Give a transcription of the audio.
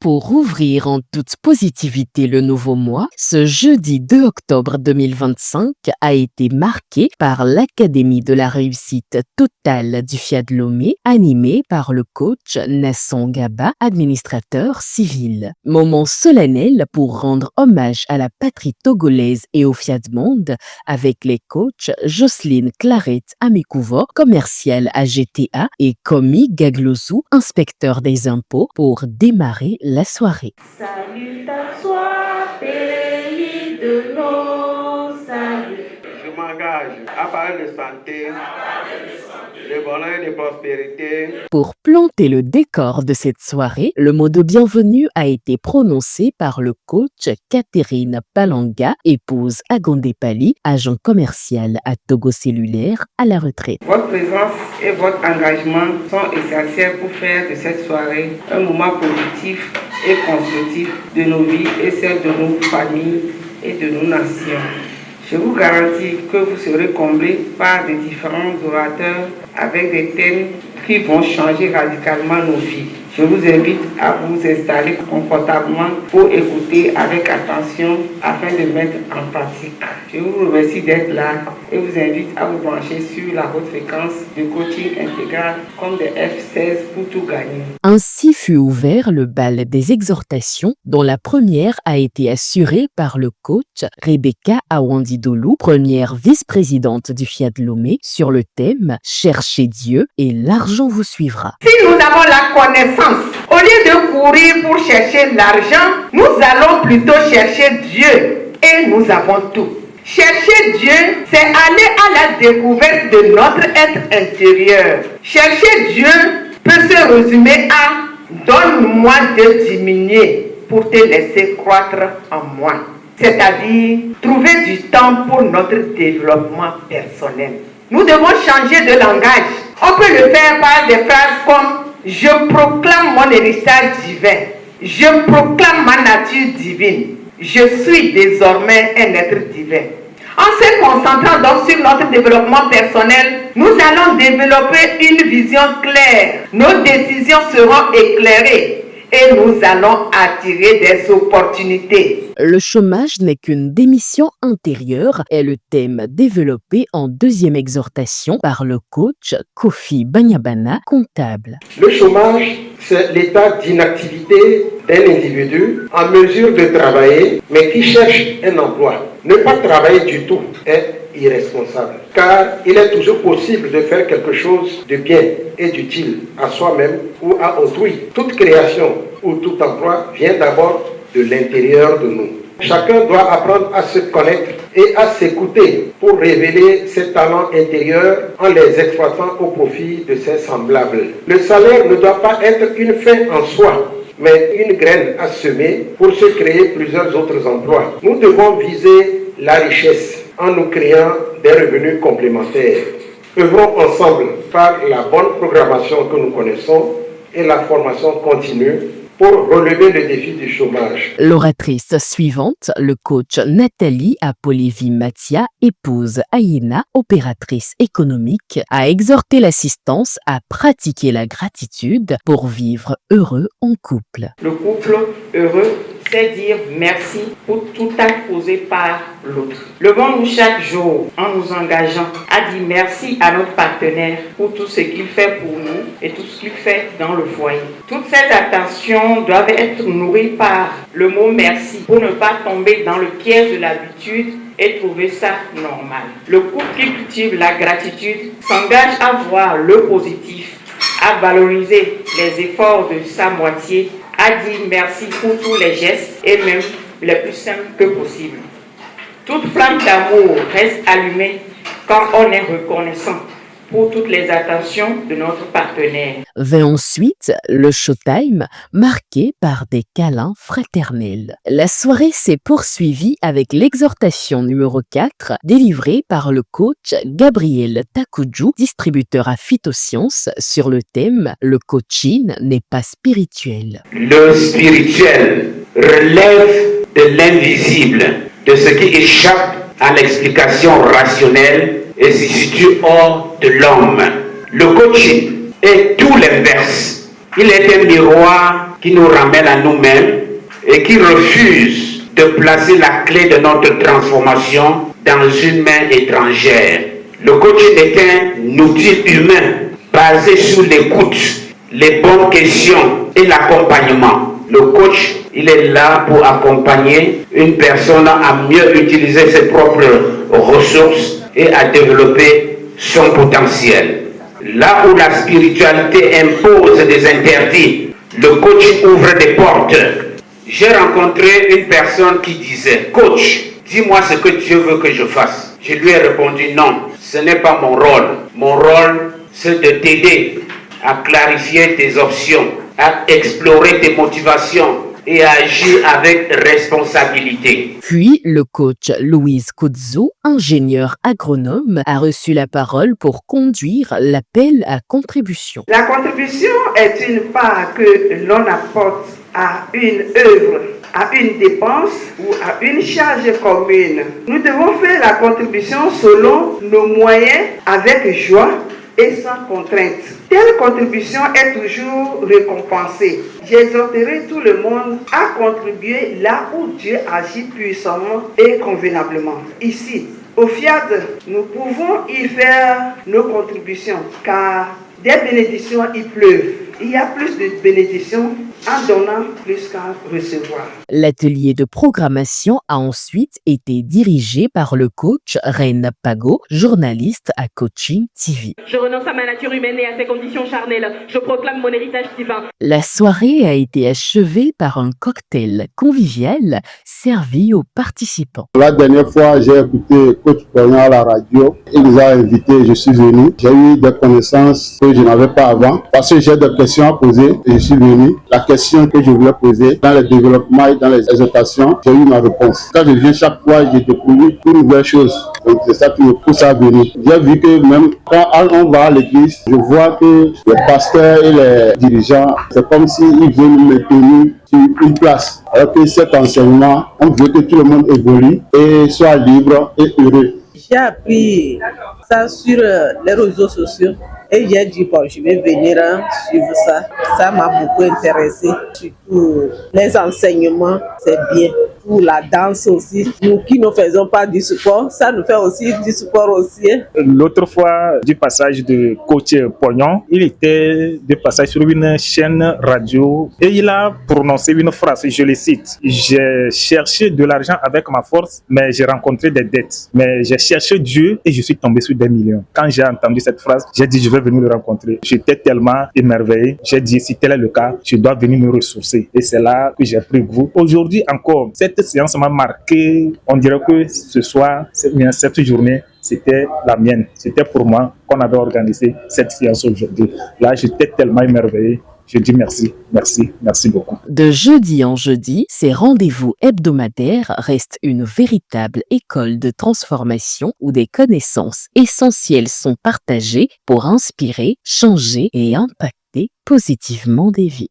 pour ouvrir en toute positivité le nouveau mois, ce jeudi 2 octobre 2025 a été marqué par l'Académie de la réussite totale du Fiat Lomé, animée par le coach Nasson Gaba, administrateur civil. Moment solennel pour rendre hommage à la patrie togolaise et au Fiat Monde avec les coachs Jocelyne Claret Amekouvo, commercial à GTA, et Komi Gaglozou, inspecteur des impôts, pour démarrer la soirée. Salut ta soie, pays de nos saluts. Je m'engage à parler de santé, de bonheur et de prospérité. Pour planter le décor de cette soirée, le mot de bienvenue a été prononcé par le coach Catherine Palanga, épouse à Gondépali, agent commercial à Togo Cellulaire à la retraite. Votre présence et votre engagement sont essentiels pour faire de cette soirée un moment positif et constructif de nos vies et celles de nos familles et de nos nations. Je vous garantis que vous serez comblés par des différents orateurs avec des thèmes qui vont changer radicalement nos vies. Je vous invite à vous installer confortablement pour écouter avec attention afin de mettre en pratique. Je vous remercie d'être là et vous invite à vous brancher sur la haute fréquence de coaching intégral comme de F16 pour tout gagner. Ainsi fut ouvert le bal des exhortations, dont la première a été assurée par le coach Rebecca Awandidolu, première vice-présidente du Fiat Lomé, sur le thème « Cherchez Dieu et l'argent vous suivra ». Si nous avons la connaissance, au lieu de courir pour chercher l'argent, nous allons plutôt chercher Dieu et nous avons tout. Chercher Dieu, c'est aller à la découverte de notre être intérieur. Chercher Dieu peut se résumer à « donne-moi de diminuer pour te laisser croître en moi ». C'est-à-dire trouver du temps pour notre développement personnel. Nous devons changer de langage. On peut le faire par des phrases comme « Je proclame mon héritage divin. Je proclame ma nature divine. Je suis désormais un être divin. » En se concentrant donc sur notre développement personnel, nous allons développer une vision claire. Nos décisions seront éclairées et nous allons attirer des opportunités. Le chômage n'est qu'une démission intérieure est le thème développé en deuxième exhortation par le coach Kofi Banyabana, comptable. Le chômage, c'est l'état d'inactivité d'un individu en mesure de travailler, mais qui cherche un emploi. Ne pas travailler du tout est irresponsable, car il est toujours possible de faire quelque chose de bien et d'utile à soi-même ou à autrui. Toute création ou tout emploi vient d'abord de l'intérieur de nous. Chacun doit apprendre à se connaître et à s'écouter pour révéler ses talents intérieurs en les exploitant au profit de ses semblables. Le salaire ne doit pas être une fin en soi, mais une graine à semer pour se créer plusieurs autres emplois. Nous devons viser la richesse en nous créant des revenus complémentaires. Œuvrons ensemble par la bonne programmation que nous connaissons et la formation continue pour relever le défi du chômage. L'oratrice suivante, le coach Nathalie Apolévi-Mathia, épouse Aïna, opératrice économique, a exhorté l'assistance à pratiquer la gratitude pour vivre heureux en couple. Le couple heureux, c'est dire merci pour tout acte posé par l'autre. Levons-nous chaque jour en nous engageant à dire merci à notre partenaire pour tout ce qu'il fait pour nous et tout ce qu'il fait dans le foyer. Toutes ces attentions doivent être nourries par le mot merci pour ne pas tomber dans le piège de l'habitude et trouver ça normal. Le couple qui cultive la gratitude s'engage à voir le positif, à valoriser les efforts de sa moitié, à dire merci pour tous les gestes et même les plus simples que possible. Toute flamme d'amour reste allumée quand on est reconnaissant pour toutes les attentions de notre partenaire. Vint ensuite le showtime marqué par des câlins fraternels. La soirée s'est poursuivie avec l'exhortation numéro 4 délivrée par le coach Gabriel Takudjou, distributeur à Phytosciences, sur le thème « Le coaching n'est pas spirituel ». Le spirituel relève de l'invisible, de ce qui échappe à l'explication rationnelle et se situe hors de l'homme. Le coaching est tout l'inverse. Il est un miroir qui nous ramène à nous-mêmes et qui refuse de placer la clé de notre transformation dans une main étrangère. Le coaching est un outil humain basé sur l'écoute, les bonnes questions et l'accompagnement. Le coach, il est là pour accompagner une personne à mieux utiliser ses propres ressources et à développer son potentiel. Là où la spiritualité impose des interdits, le coach ouvre des portes. J'ai rencontré une personne qui disait « Coach, dis-moi ce que Dieu veut que je fasse. » Je lui ai répondu « Non, ce n'est pas mon rôle. Mon rôle, c'est de t'aider à clarifier tes options, à explorer tes motivations et à agir avec responsabilité. » Puis, le coach Louise Coudzot, ingénieur agronome, a reçu la parole pour conduire l'appel à contribution. La contribution est une part que l'on apporte à une œuvre, à une dépense ou à une charge commune. Nous devons faire la contribution selon nos moyens, avec joie et sans contrainte. Telle contribution est toujours récompensée. J'exhorterai tout le monde à contribuer là où Dieu agit puissamment et convenablement. Ici, au FIAD, nous pouvons y faire nos contributions car des bénédictions y pleuvent. Il y a plus de bénédictions en donnant plus qu'à recevoir. L'atelier de programmation a ensuite été dirigé par le coach Reine Pagot, journaliste à Coaching TV. Je renonce à ma nature humaine et à ses conditions charnelles. Je proclame mon héritage divin. La soirée a été achevée par un cocktail convivial servi aux participants. La dernière fois, j'ai écouté Coach Poignant à la radio. Il nous a invités, je suis venu. J'ai eu des connaissances que je n'avais pas avant parce que j'ai des questions à poser et je suis venu. La question que je voulais poser dans le développement et dans les exhortations, j'ai eu ma réponse. Quand je viens chaque fois, j'ai découvert une nouvelle chose. Donc c'est ça qui me pousse à venir. J'ai vu que même quand on va à l'église, je vois que les pasteurs et les dirigeants, c'est comme s'ils veulent nous maintenir sur une place. Alors que cet enseignement, on veut que tout le monde évolue et soit libre et heureux. J'ai appris ça sur les réseaux sociaux et j'ai dit bon, je vais venir suivre ça. Ça m'a beaucoup intéressé. Surtout les enseignements, c'est bien. Pour la danse aussi. Nous qui ne faisons pas du sport, ça nous fait aussi du sport aussi. L'autre fois, du passage de coach Pognon, il était de passage sur une chaîne radio et il a prononcé une phrase, je le cite. J'ai cherché de l'argent avec ma force, mais j'ai rencontré des dettes. Mais j'ai cherché Dieu et je suis tombé sur des millions. Quand j'ai entendu cette phrase, j'ai dit je vais venir le rencontrer. J'étais tellement émerveillé. J'ai dit si tel est le cas, je dois venir me ressourcer. Et c'est là que j'ai pris vous. Aujourd'hui encore, cette séance m'a marqué. On dirait que ce soir, cette journée, c'était la mienne. C'était pour moi qu'on avait organisé cette séance aujourd'hui. Là, j'étais tellement émerveillé. Je dis merci, merci, merci beaucoup. De jeudi en jeudi, ces rendez-vous hebdomadaires restent une véritable école de transformation où des connaissances essentielles sont partagées pour inspirer, changer et impacter positivement des vies.